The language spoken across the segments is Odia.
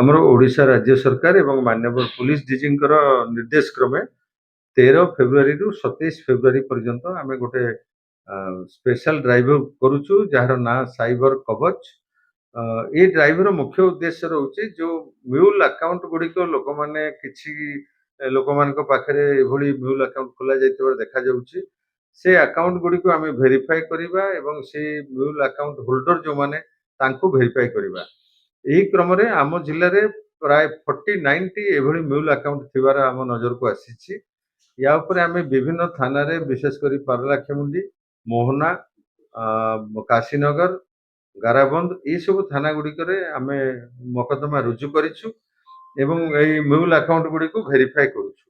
ଆମର ଓଡ଼ିଶା ରାଜ୍ୟ ସରକାର ଏବଂ ମାନ୍ୟବର ପୁଲିସ ଡିଜିଙ୍କର ନିର୍ଦ୍ଦେଶ କ୍ରମେ 13 ଫେବୃଆରୀରୁ 27 ଫେବୃଆରୀ ପର୍ଯ୍ୟନ୍ତ ଆମେ ଗୋଟେ ସ୍ପେଶାଲ ଡ୍ରାଇଭ୍ କରୁଛୁ ଯାହାର ନାଁ ସାଇବର କବଚ। ଏଇ ଡ୍ରାଇଭ୍‌ର ମୁଖ୍ୟ ଉଦ୍ଦେଶ୍ୟ ରହୁଛି ଯୋଉ ମ୍ୟୁଲ୍ ଆକାଉଣ୍ଟ ଗୁଡ଼ିକ ଲୋକମାନେ କିଛି ଲୋକମାନଙ୍କ ପାଖରେ ଏଭଳି ମ୍ୟୁଲ୍ ଆକାଉଣ୍ଟ ଖୋଲାଯାଇଥିବାର ଦେଖାଯାଉଛି। ସେ ଆକାଉଣ୍ଟ ଗୁଡ଼ିକୁ ଆମେ ଭେରିଫାଏ କରିବା ଏବଂ ସେ ମ୍ୟୁଲ୍ ଆକାଉଣ୍ଟ ହୋଲ୍ଡର ଯୋଉମାନେ ତାଙ୍କୁ ଭେରିଫାଏ କରିବା। ଏହି କ୍ରମରେ ଆମ ଜିଲ୍ଲାରେ ପ୍ରାୟ 49ଟି ଏଭଳି ମ୍ୟୁଲ୍ ଆକାଉଣ୍ଟ ଥିବାର ଆମ ନଜରକୁ ଆସିଛି। ୟା ଉପରେ ଆମେ ବିଭିନ୍ନ ଥାନାରେ ବିଶେଷ କରି ପାରଳାଖେମୁଣ୍ଡି, ମୋହନା, କାଶୀନଗର, ଗାରାବନ୍ଦ ଏଇ ସବୁ ଥାନା ଗୁଡ଼ିକରେ ଆମେ ମକଦ୍ଦମା ରୁଜୁ କରିଛୁ ଏବଂ ଏଇ ମ୍ୟୁଲ୍ ଆକାଉଣ୍ଟ ଗୁଡ଼ିକୁ ଭେରିଫାଏ କରୁଛୁ।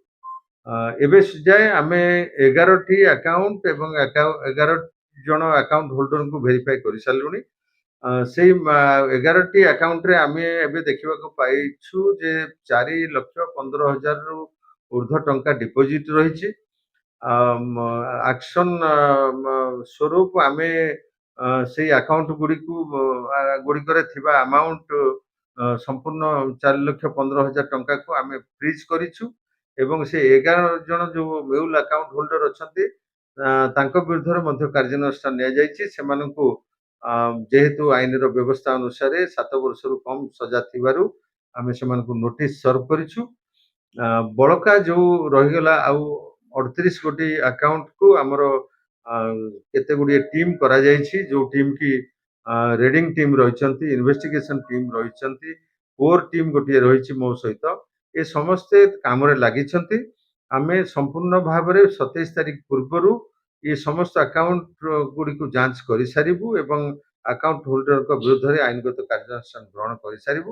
ଏବେ ଯାଏଁ ଆମେ 11ଟି ଆକାଉଣ୍ଟ ଏବଂ 11 ଜଣ ଆକାଉଣ୍ଟ ହୋଲ୍ଡରଙ୍କୁ ଭେରିଫାଏ କରିସାରିଲୁଣି। ସେଇ 11ଟି ଆକାଉଣ୍ଟରେ ଆମେ ଏବେ ଦେଖିବାକୁ ପାଇଛୁ ଯେ 4,15,000 ରୁ ଉର୍ଦ୍ଧ୍ୱ ଟଙ୍କା ଡିପୋଜିଟ୍ ରହିଛି। ଆକ୍ସନ୍ ସ୍ୱରୂପ ଆମେ ସେଇ ଆକାଉଣ୍ଟ ଗୁଡ଼ିକରେ ଥିବା ଆମାଉଣ୍ଟ ସମ୍ପୂର୍ଣ୍ଣ 4,15,000 ଟଙ୍କାକୁ ଆମେ ଫ୍ରିଜ୍ କରିଛୁ ଏବଂ ସେ 11 ଜଣ ଯୋଉ ମ୍ୟୁଲ୍ ଆକାଉଣ୍ଟ ହୋଲ୍ଡର ଅଛନ୍ତି ତାଙ୍କ ବିରୁଦ୍ଧରେ ମଧ୍ୟ କାର୍ଯ୍ୟାନୁଷ୍ଠାନ ନିଆଯାଇଛି। ସେମାନଙ୍କୁ ଯେହେତୁ ଆଇନର ବ୍ୟବସ୍ଥା ଅନୁସାରେ 7 ବର୍ଷରୁ କମ୍ ସଜା ଥିବାରୁ ଆମେ ସେମାନଙ୍କୁ ନୋଟିସ୍ ସର୍ଭ କରିଛୁ। ବଳକା ଯୋଉ ରହିଗଲା ଆଉ 38 ଗୋଟି ଆକାଉଣ୍ଟକୁ ଆମର କେତେଗୁଡ଼ିଏ ଟିମ୍ କରାଯାଇଛି ଯୋଉ ଟିମ୍ କି ରେଡିଂ ଟିମ୍ ରହିଛନ୍ତି, ଇନଭେଷ୍ଟିଗେସନ ଟିମ୍ ରହିଛନ୍ତି, କୋର୍ ଟିମ୍ ଗୋଟିଏ ରହିଛି ମୋ ସହିତ। ଏ ସମସ୍ତେ କାମରେ ଲାଗିଛନ୍ତି। ଆମେ ସମ୍ପୂର୍ଣ୍ଣ ଭାବରେ 27 ତାରିଖ ପୂର୍ବରୁ ଏ ସମସ୍ତ ଆକାଉଣ୍ଟ ଗୁଡ଼ିକୁ ଯାଞ୍ଚ କରିସାରିବୁ ଏବଂ ଆକାଉଣ୍ଟ ହୋଲ୍ଡରଙ୍କ ବିରୁଦ୍ଧରେ ଆଇନଗତ କାର୍ଯ୍ୟାନୁଷ୍ଠାନ ଗ୍ରହଣ କରିସାରିବୁ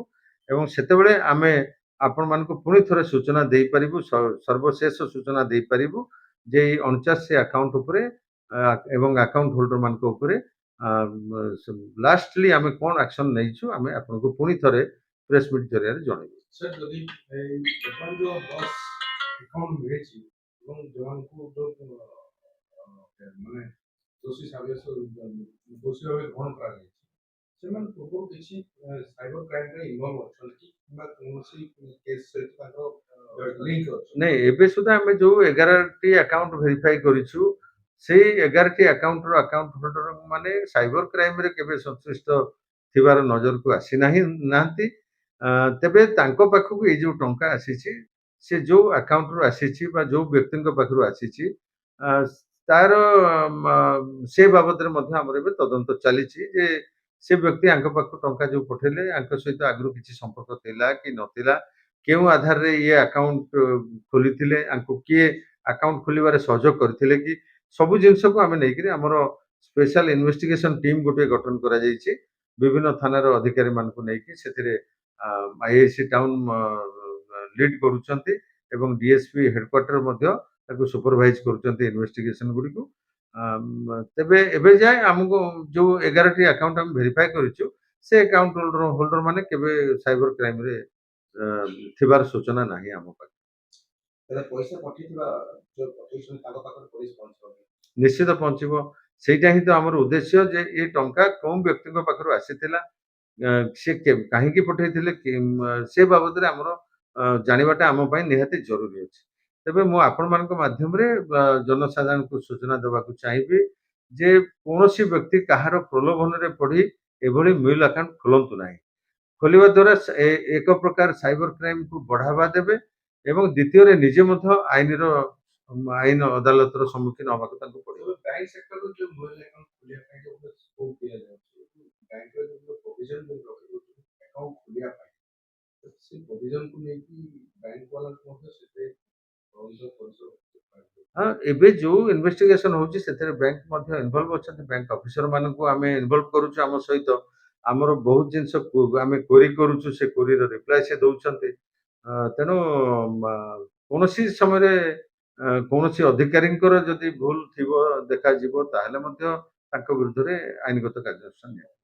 ଏବଂ ସେତେବେଳେ ଆମେ ଆପଣମାନଙ୍କୁ ପୁଣି ଥରେ ସୂଚନା ଦେଇପାରିବୁ, ସର୍ବଶେଷ ସୂଚନା ଦେଇପାରିବୁ ଯେ ଏଇ 49 ଆକାଉଣ୍ଟ ଉପରେ ଏବଂ ଆକାଉଣ୍ଟ ହୋଲ୍ଡର ମାନଙ୍କ ଉପରେ ଲାଷ୍ଟଲି ଆମେ କଣ ଆକ୍ସନ ନେଇଛୁ ଆମେ ଆପଣଙ୍କୁ ପୁଣି ଥରେ ପ୍ରେସ୍ ମିଟ୍ ଜରିଆରେ ଜଣାଇବୁ। ସାର୍ ଯଦି ଏଇ ବର୍ତ୍ତମାନ ଯୋଉ 10 ଆକାଉଣ୍ଟ ମିଳିଛି ଏବଂ ଯୋଉମାନଙ୍କୁ ମାନେ ଦୋଷୀ ସାବ୍ୟସ୍ତ ଦୋଷୀ ଭାବେ ଗ୍ରହଣ କରାଯାଇଛି ସେମାନେ ପୂର୍ବରୁ କିଛି ସାଇବର କ୍ରାଇମରେ ଇନଭଲ୍ଭ ଅଛନ୍ତି କିମ୍ବା କୌଣସି କେସ୍ ସହିତ ତାଙ୍କର ଲିଙ୍କ ଅଛି? ନାଇଁ, ଏବେ ସୁଦ୍ଧା ଆମେ ଯୋଉ 11ଟି ଆକାଉଣ୍ଟ ଭେରିଫାଇ କରିଛୁ ସେଇ 11ଟି ଆକାଉଣ୍ଟର ଆକାଉଣ୍ଟ ହୋଲ୍ଡର ମାନେ ସାଇବର କ୍ରାଇମରେ କେବେ ସଂଶ୍ଳିଷ୍ଟ ଥିବାର ନଜରକୁ ନାହାନ୍ତି। ତେବେ ତାଙ୍କ ପାଖକୁ ଏଇ ଯୋଉ ଟଙ୍କା ଆସିଛି ସେ ଯୋଉ ଆକାଉଣ୍ଟରୁ ଆସିଛି ବା ଯୋଉ ବ୍ୟକ୍ତିଙ୍କ ପାଖରୁ ଆସିଛି ତାର ସେ ବାବଦରେ ମଧ୍ୟ ଆମର ଏବେ ତଦନ୍ତ ଚାଲିଛି ଯେ ସେ ବ୍ୟକ୍ତି ଆଙ୍କ ପାଖକୁ ଟଙ୍କା ଯୋଉ ପଠେଇଲେ ଆଙ୍କ ସହିତ ଆଗରୁ କିଛି ସମ୍ପର୍କ ଥିଲା କି ନଥିଲା, କେଉଁ ଆଧାରରେ ଇଏ ଆକାଉଣ୍ଟ ଖୋଲିଥିଲେ, ଆଙ୍କୁ କିଏ ଆକାଉଣ୍ଟ ଖୋଲିବାରେ ସହଯୋଗ କରିଥିଲେ କି, ସବୁ ଜିନିଷକୁ ଆମେ ନେଇକିରି ଆମର ସ୍ପେଶାଲ ଇନଭେଷ୍ଟିଗେସନ ଟିମ୍ ଗୋଟେ ଗଠନ କରାଯାଇଛି ବିଭିନ୍ନ ଥାନାର ଅଧିକାରୀ ମାନଙ୍କୁ ନେଇକି। ସେଥିରେ ଆଇଆଇସି ଟାଉନ ଲିଡ୍ କରୁଛନ୍ତି ଏବଂ ଡିଏସପି ହେଡକ୍ୱାର୍ଟର ମଧ୍ୟ ତାକୁ ସୁପରଭାଇଜ କରୁଛନ୍ତି ଇନଭେଷ୍ଟିଗେସନ ଗୁଡ଼ିକୁ। ତେବେ ଏବେ ଯାଏ ଆମକୁ ଯୋଉ 11ଟି ଆକାଉଣ୍ଟ ଆମେ ଭେରିଫାଏ କରିଛୁ ସେ ଆକାଉଣ୍ଟ ହୋଲ୍ଡର ମାନେ କେବେ ସାଇବର କ୍ରାଇମରେ ଥିବାର ସୂଚନା ନାହିଁ ଆମ ପାଖରେ। ପଇସା ପଠେଇଥିବା ଯୋଉ ପଠେଇଛନ୍ତି ତାଙ୍କ ପାଖରେ ପଇସା ପହଞ୍ଚିବ? ନିଶ୍ଚିତ ପହଞ୍ଚିବ। ସେଇଟା ହିଁ ତ ଆମର ଉଦ୍ଦେଶ୍ୟ ଯେ ଏ ଟଙ୍କା କୋଉ ବ୍ୟକ୍ତିଙ୍କ ପାଖରୁ ଆସିଥିଲା, ସେ କାହିଁକି ପଠେଇଥିଲେ ସେ ବାବଦରେ ଆମର ଜାଣିବାଟା ଆମ ପାଇଁ ନିହାତି ଜରୁରୀ ଅଛି। ତେବେ ମୁଁ ଆପଣମାନଙ୍କ ମାଧ୍ୟମରେ ଜନସାଧାରଣଙ୍କୁ ସୂଚନା ଦେବାକୁ ଚାହିଁବି ଯେ କୌଣସି ବ୍ୟକ୍ତି କାହାର ପ୍ରଲୋଭନରେ ପଡି ଏଭଳି ମ୍ୟୁଲ୍ ଆକାଉଣ୍ଟ ଖୋଲନ୍ତୁ ନାହିଁ। ଖୋଲିବା ଦ୍ୱାରା ଏକ ପ୍ରକାର ସାଇବର କ୍ରାଇମକୁ ବଢାବା ଦେବେ ଏବଂ ଦ୍ୱିତୀୟରେ ନିଜେ ମଧ୍ୟ ଆଇନ ଅଦାଲତର ସମ୍ମୁଖୀନ ହେବାକୁ ତାଙ୍କୁ ପଡିବ। ବ୍ୟାଙ୍କ ସେକ୍ଟରରୁ ଯୋଉ ମ୍ୟୁଲ୍ ଆକାଉଣ୍ଟ ଖୋଲିବା ପାଇଁ ଯୋଉ ସ୍କୋପ ଦିଆଯାଉଛି, ବ୍ୟାଙ୍କରେ ଯୋଉ ପ୍ରୋଭିଜନ ରଖିଦଉଛନ୍ତି ଆକାଉଣ୍ଟ ଖୋଲିବା ପାଇଁ, ସେ ପ୍ରୋଭିଜନକୁ ନେଇକି ବ୍ୟାଙ୍କ ବାଲାଙ୍କୁ ମଧ୍ୟ ସେଥିରେ ହଁ, ଏବେ ଯୋଉ ଇନଭେଷ୍ଟିଗେସନ ହଉଛି ସେଥିରେ ବ୍ୟାଙ୍କ ମଧ୍ୟ ଇନଭଲ୍ଭ ଅଛନ୍ତି। ବ୍ୟାଙ୍କ ଅଫିସର ମାନଙ୍କୁ ଆମେ ଇନଭଲ୍ଭ କରୁଛୁ ଆମ ସହିତ। ଆମର ବହୁତ ଜିନିଷ ଆମେ କ୍ୱେରି କରୁଛୁ, ସେ କ୍ୱେରିର ରିପ୍ଲାଏ ସେ ଦଉଛନ୍ତି। ତେଣୁ କୌଣସି ସମୟରେ କୌଣସି ଅଧିକାରୀଙ୍କର ଯଦି ଭୁଲ ଥିବ ଦେଖାଯିବ ତାହେଲେ ମଧ୍ୟ ତାଙ୍କ ବିରୁଦ୍ଧରେ ଆଇନଗତ କାର୍ଯ୍ୟାନୁଷ୍ଠାନ ନିଆଯିବ।